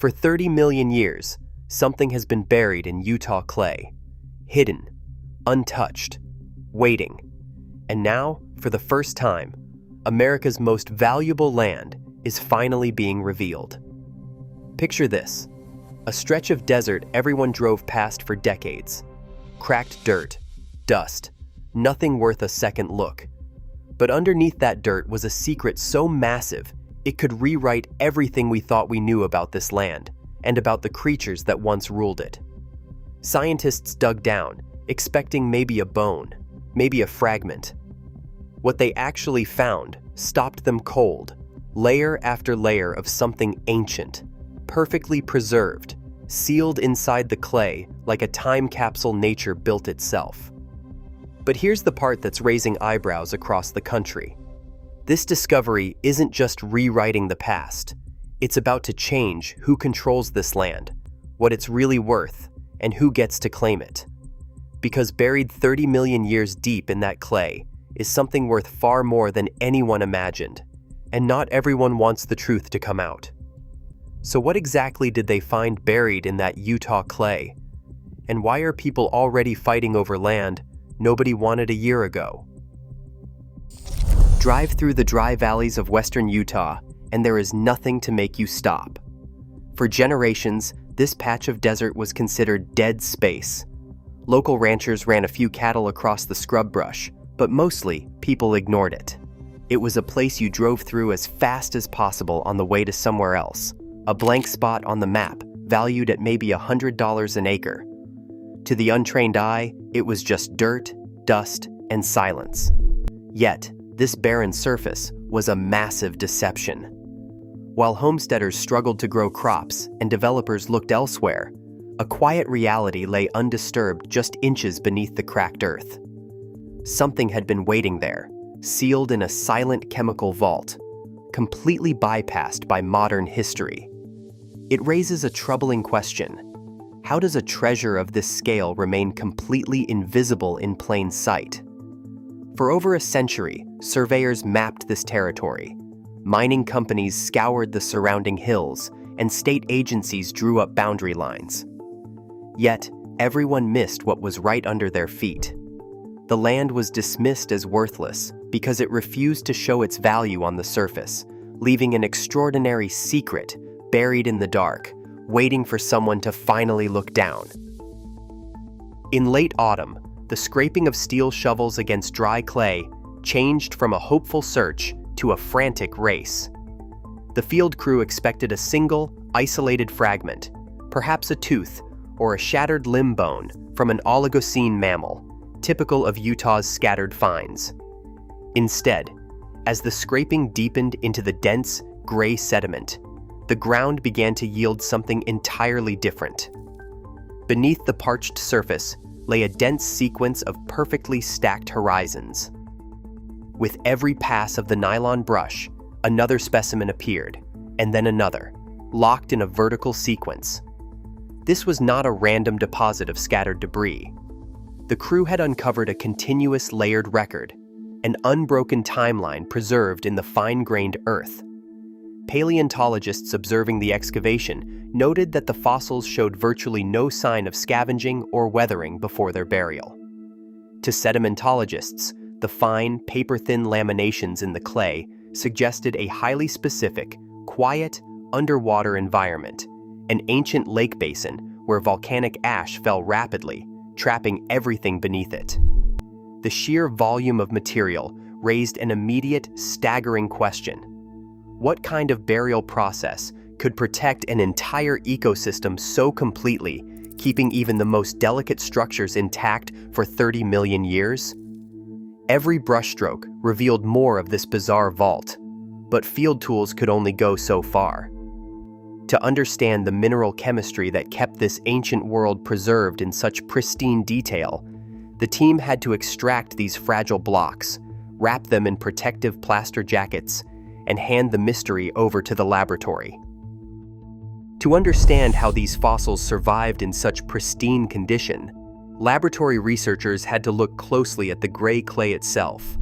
For 30 million years, something has been buried in Utah clay, hidden, untouched, waiting. And now, for the first time, America's most valuable land is finally being revealed. Picture this: a stretch of desert everyone drove past for decades. Cracked dirt, dust, nothing worth a second look. But underneath that dirt was a secret so massive, it could rewrite everything we thought we knew about this land and about the creatures that once ruled it. Scientists dug down, expecting maybe a bone, maybe a fragment. What they actually found stopped them cold, layer after layer of something ancient, perfectly preserved, sealed inside the clay like a time capsule nature built itself. But here's the part that's raising eyebrows across the country. This discovery isn't just rewriting the past. It's about to change who controls this land, what it's really worth, and who gets to claim it. Because buried 30 million years deep in that clay is something worth far more than anyone imagined, and not everyone wants the truth to come out. So what exactly did they find buried in that Utah clay? And why are people already fighting over land nobody wanted a year ago? Drive through the dry valleys of western Utah, and there is nothing to make you stop. For generations, this patch of desert was considered dead space. Local ranchers ran a few cattle across the scrub brush, but mostly, people ignored it. It was a place you drove through as fast as possible on the way to somewhere else, a blank spot on the map, valued at maybe $100 an acre. To the untrained eye, it was just dirt, dust, and silence. Yet, this barren surface was a massive deception. While homesteaders struggled to grow crops and developers looked elsewhere, a quiet reality lay undisturbed just inches beneath the cracked earth. Something had been waiting there, sealed in a silent chemical vault, completely bypassed by modern history. It raises a troubling question. How does a treasure of this scale remain completely invisible in plain sight? For over a century, surveyors mapped this territory. Mining companies scoured the surrounding hills, and state agencies drew up boundary lines. Yet, everyone missed what was right under their feet. The land was dismissed as worthless because it refused to show its value on the surface, leaving an extraordinary secret buried in the dark, waiting for someone to finally look down. In late autumn, the scraping of steel shovels against dry clay changed from a hopeful search to a frantic race. The field crew expected a single, isolated fragment, perhaps a tooth or a shattered limb bone from an Oligocene mammal, typical of Utah's scattered finds. Instead, as the scraping deepened into the dense, gray sediment, the ground began to yield something entirely different. Beneath the parched surface lay a dense sequence of perfectly stacked horizons. With every pass of the nylon brush, another specimen appeared, and then another, locked in a vertical sequence. This was not a random deposit of scattered debris. The crew had uncovered a continuous layered record, an unbroken timeline preserved in the fine-grained earth. Paleontologists observing the excavation noted that the fossils showed virtually no sign of scavenging or weathering before their burial. To sedimentologists, the fine, paper-thin laminations in the clay suggested a highly specific, quiet, underwater environment, an ancient lake basin where volcanic ash fell rapidly, trapping everything beneath it. The sheer volume of material raised an immediate, staggering question. What kind of burial process could protect an entire ecosystem so completely, keeping even the most delicate structures intact for 30 million years? Every brushstroke revealed more of this bizarre vault, but field tools could only go so far. To understand the mineral chemistry that kept this ancient world preserved in such pristine detail, the team had to extract these fragile blocks, wrap them in protective plaster jackets, and hand the mystery over to the laboratory. To understand how these fossils survived in such pristine condition, laboratory researchers had to look closely at the gray clay itself.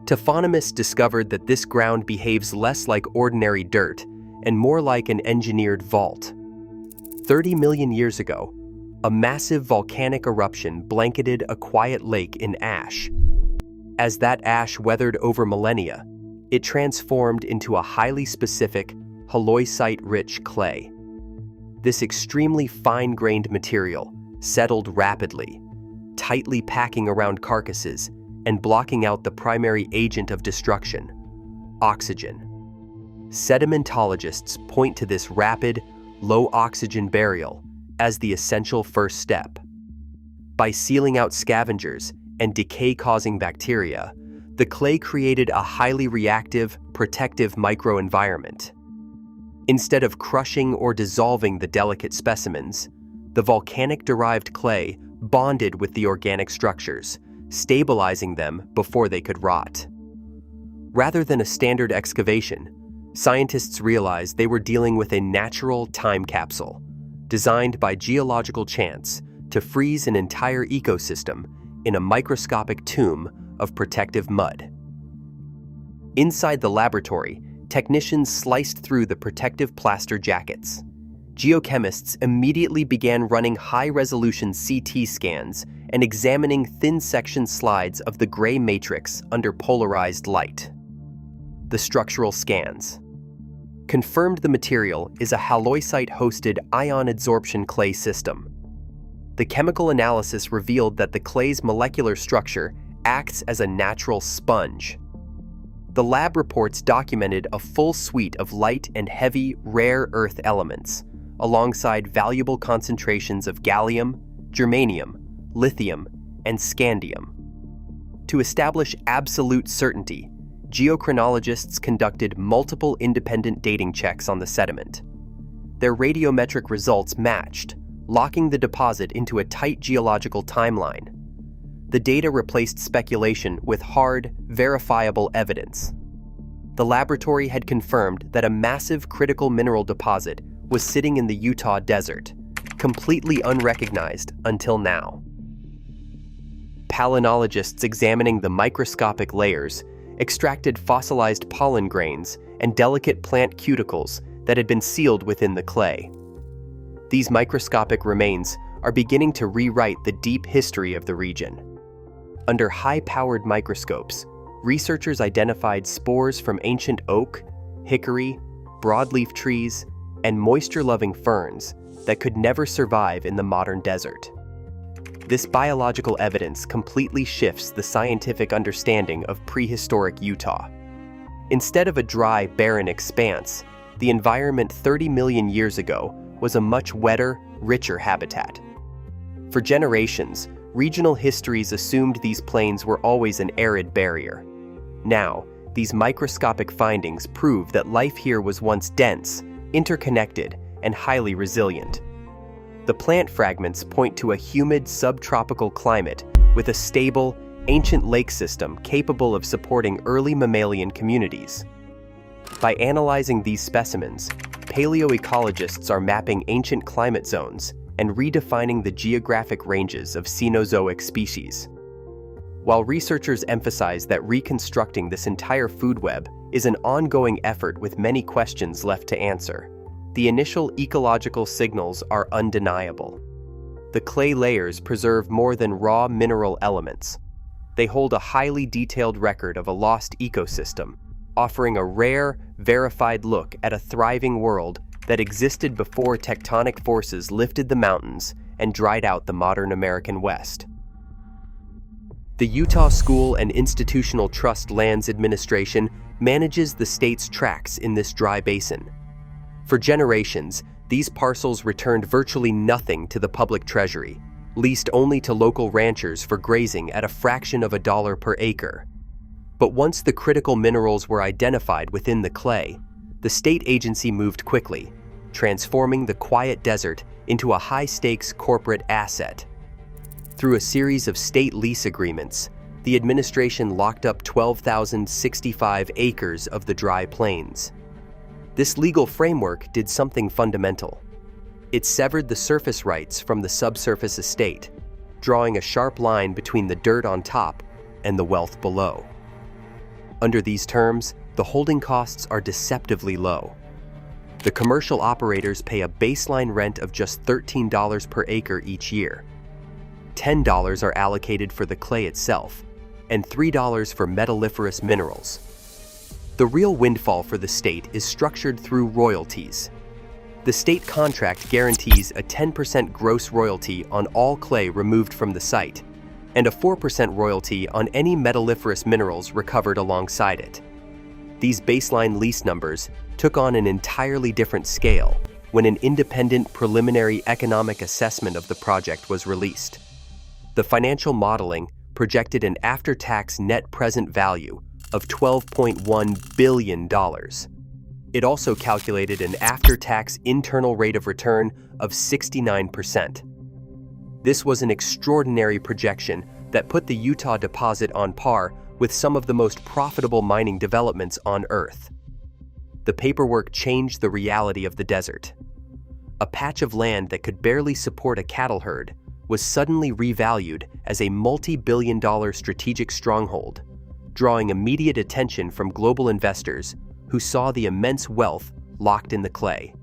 Taphonomists discovered that this ground behaves less like ordinary dirt and more like an engineered vault. 30 million years ago, a massive volcanic eruption blanketed a quiet lake in ash. As that ash weathered over millennia, it transformed into a highly specific, halloysite-rich clay. This extremely fine-grained material settled rapidly, tightly packing around carcasses and blocking out the primary agent of destruction, oxygen. Sedimentologists point to this rapid, low-oxygen burial as the essential first step. By sealing out scavengers and decay-causing bacteria, the clay created a highly reactive, protective microenvironment. Instead of crushing or dissolving the delicate specimens, the volcanic-derived clay bonded with the organic structures, stabilizing them before they could rot. Rather than a standard excavation, scientists realized they were dealing with a natural time capsule, designed by geological chance to freeze an entire ecosystem in a microscopic tomb of protective mud. Inside the laboratory, technicians sliced through the protective plaster jackets. Geochemists immediately began running high-resolution CT scans and examining thin-section slides of the gray matrix under polarized light. The structural scans confirmed the material is a halloysite-hosted ion adsorption clay system. The chemical analysis revealed that the clay's molecular structure acts as a natural sponge. The lab reports documented a full suite of light and heavy, rare earth elements, alongside valuable concentrations of gallium, germanium, lithium, and scandium. To establish absolute certainty, geochronologists conducted multiple independent dating checks on the sediment. Their radiometric results matched, locking the deposit into a tight geological timeline. The data replaced speculation with hard, verifiable evidence. The laboratory had confirmed that a massive critical mineral deposit was sitting in the Utah desert, completely unrecognized until now. Palynologists examining the microscopic layers extracted fossilized pollen grains and delicate plant cuticles that had been sealed within the clay. These microscopic remains are beginning to rewrite the deep history of the region. Under high-powered microscopes, researchers identified spores from ancient oak, hickory, broadleaf trees, and moisture-loving ferns that could never survive in the modern desert. This biological evidence completely shifts the scientific understanding of prehistoric Utah. Instead of a dry, barren expanse, the environment 30 million years ago was a much wetter, richer habitat. For generations, regional histories assumed these plains were always an arid barrier. Now, these microscopic findings prove that life here was once dense, interconnected, and highly resilient. The plant fragments point to a humid subtropical climate with a stable, ancient lake system capable of supporting early mammalian communities. By analyzing these specimens, paleoecologists are mapping ancient climate zones and redefining the geographic ranges of Cenozoic species. While researchers emphasize that reconstructing this entire food web is an ongoing effort with many questions left to answer, the initial ecological signals are undeniable. The clay layers preserve more than raw mineral elements. They hold a highly detailed record of a lost ecosystem, offering a rare, verified look at a thriving world that existed before tectonic forces lifted the mountains and dried out the modern American West. The Utah School and Institutional Trust Lands Administration manages the state's tracts in this dry basin. For generations, these parcels returned virtually nothing to the public treasury, leased only to local ranchers for grazing at a fraction of $1 per acre. But once the critical minerals were identified within the clay, the state agency moved quickly, transforming the quiet desert into a high-stakes corporate asset. Through a series of state lease agreements, the administration locked up 12,065 acres of the dry plains. This legal framework did something fundamental. It severed the surface rights from the subsurface estate, drawing a sharp line between the dirt on top and the wealth below. Under these terms, the holding costs are deceptively low. The commercial operators pay a baseline rent of just $13 per acre each year. $10 are allocated for the clay itself, and $3 for metalliferous minerals. The real windfall for the state is structured through royalties. The state contract guarantees a 10% gross royalty on all clay removed from the site, and a 4% royalty on any metalliferous minerals recovered alongside it. These baseline lease numbers took on an entirely different scale when an independent preliminary economic assessment of the project was released. The financial modeling projected an after-tax net present value of $12.1 billion. It also calculated an after-tax internal rate of return of 69%. This was an extraordinary projection that put the Utah deposit on par with some of the most profitable mining developments on Earth. The paperwork changed the reality of the desert. A patch of land that could barely support a cattle herd was suddenly revalued as a multi-billion-dollar strategic stronghold, drawing immediate attention from global investors who saw the immense wealth locked in the clay.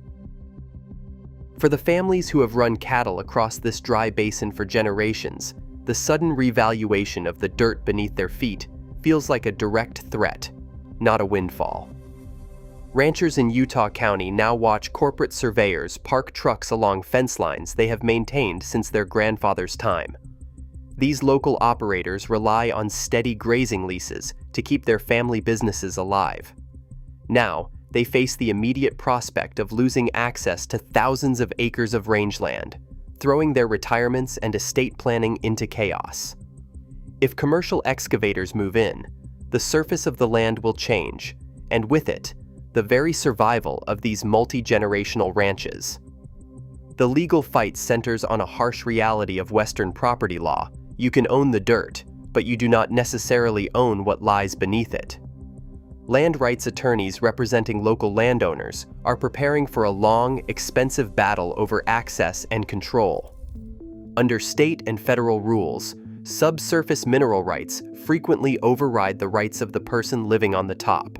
For the families who have run cattle across this dry basin for generations, the sudden revaluation of the dirt beneath their feet feels like a direct threat, not a windfall. Ranchers in Utah County now watch corporate surveyors park trucks along fence lines they have maintained since their grandfather's time. These local operators rely on steady grazing leases to keep their family businesses alive. Now, they face the immediate prospect of losing access to thousands of acres of rangeland, throwing their retirements and estate planning into chaos. If commercial excavators move in, the surface of the land will change, and with it, the very survival of these multi-generational ranches. The legal fight centers on a harsh reality of Western property law. You can own the dirt, but you do not necessarily own what lies beneath it. Land rights attorneys representing local landowners are preparing for a long, expensive battle over access and control. Under state and federal rules, subsurface mineral rights frequently override the rights of the person living on the top.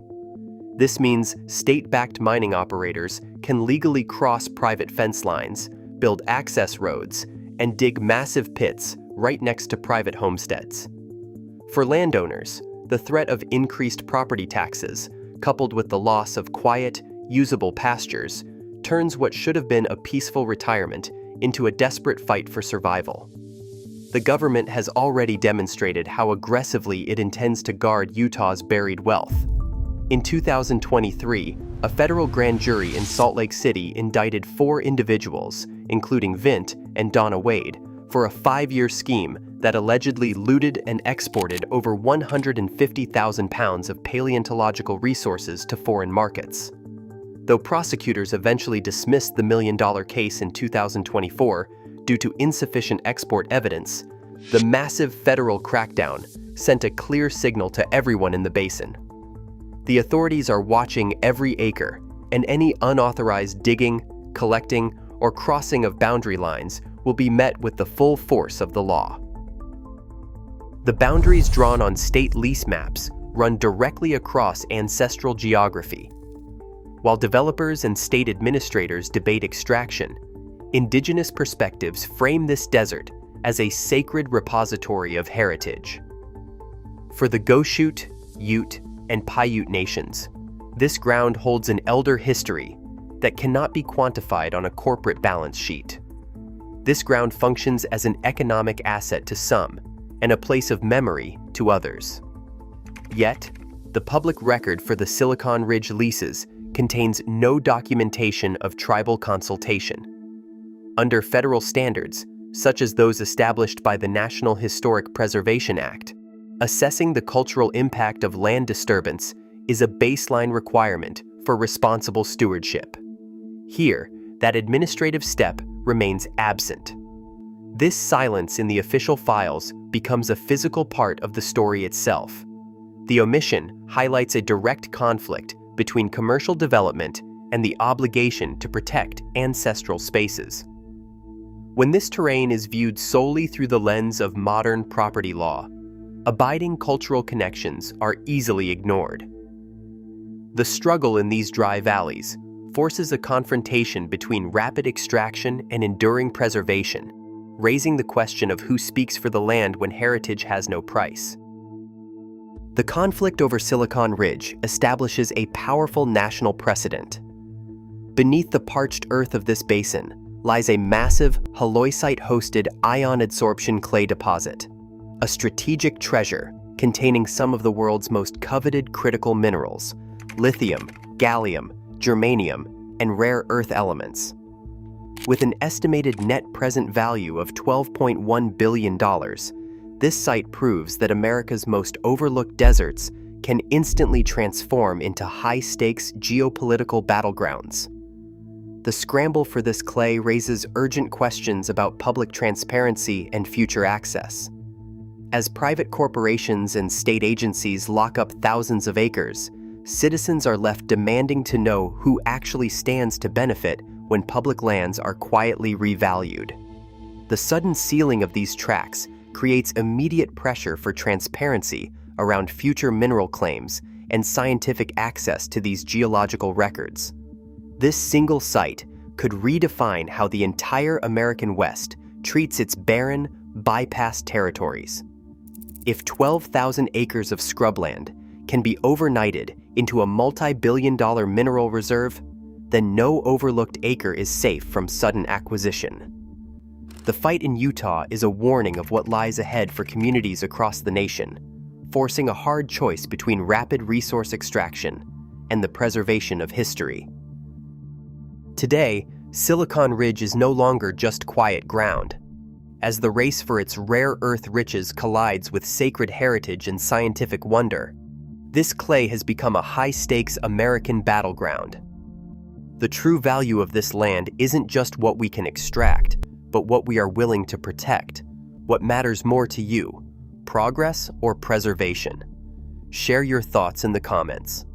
This means state-backed mining operators can legally cross private fence lines, build access roads, and dig massive pits right next to private homesteads. For landowners, the threat of increased property taxes, coupled with the loss of quiet, usable pastures, turns what should have been a peaceful retirement into a desperate fight for survival. The government has already demonstrated how aggressively it intends to guard Utah's buried wealth. In 2023, a federal grand jury in Salt Lake City indicted 4 individuals, including Vint and Donna Wade, for a 5-year scheme that allegedly looted and exported over 150,000 pounds of paleontological resources to foreign markets. Though prosecutors eventually dismissed the million-dollar case in 2024 due to insufficient export evidence, the massive federal crackdown sent a clear signal to everyone in the basin. The authorities are watching every acre, and any unauthorized digging, collecting, or crossing of boundary lines will be met with the full force of the law. The boundaries drawn on state lease maps run directly across ancestral geography. While developers and state administrators debate extraction, indigenous perspectives frame this desert as a sacred repository of heritage. For the Goshute, Ute, and Paiute nations, this ground holds an elder history that cannot be quantified on a corporate balance sheet. This ground functions as an economic asset to some and a place of memory to others. Yet, the public record for the Silicon Ridge leases contains no documentation of tribal consultation. Under federal standards, such as those established by the National Historic Preservation Act, assessing the cultural impact of land disturbance is a baseline requirement for responsible stewardship. Here, that administrative step remains absent. This silence in the official files becomes a physical part of the story itself. The omission highlights a direct conflict between commercial development and the obligation to protect ancestral spaces. When this terrain is viewed solely through the lens of modern property law, abiding cultural connections are easily ignored. The struggle in these dry valleys, forces a confrontation between rapid extraction and enduring preservation, raising the question of who speaks for the land when heritage has no price. The conflict over Silicon Ridge establishes a powerful national precedent. Beneath the parched earth of this basin lies a massive, halloysite-hosted ion adsorption clay deposit, a strategic treasure containing some of the world's most coveted critical minerals: lithium, gallium, germanium, and rare earth elements. With an estimated net present value of $12.1 billion, this site proves that America's most overlooked deserts can instantly transform into high-stakes geopolitical battlegrounds. The scramble for this clay raises urgent questions about public transparency and future access. As private corporations and state agencies lock up thousands of acres, citizens are left demanding to know who actually stands to benefit when public lands are quietly revalued. The sudden sealing of these tracts creates immediate pressure for transparency around future mineral claims and scientific access to these geological records. This single site could redefine how the entire American West treats its barren, bypassed territories. If 12,000 acres of scrubland can be overnighted into a multi-billion-dollar mineral reserve, then no overlooked acre is safe from sudden acquisition. The fight in Utah is a warning of what lies ahead for communities across the nation, forcing a hard choice between rapid resource extraction and the preservation of history. Today, Silicon Ridge is no longer just quiet ground. As the race for its rare earth riches collides with sacred heritage and scientific wonder, this clay has become a high-stakes American battleground. The true value of this land isn't just what we can extract, but what we are willing to protect. What matters more to you, progress or preservation? Share your thoughts in the comments.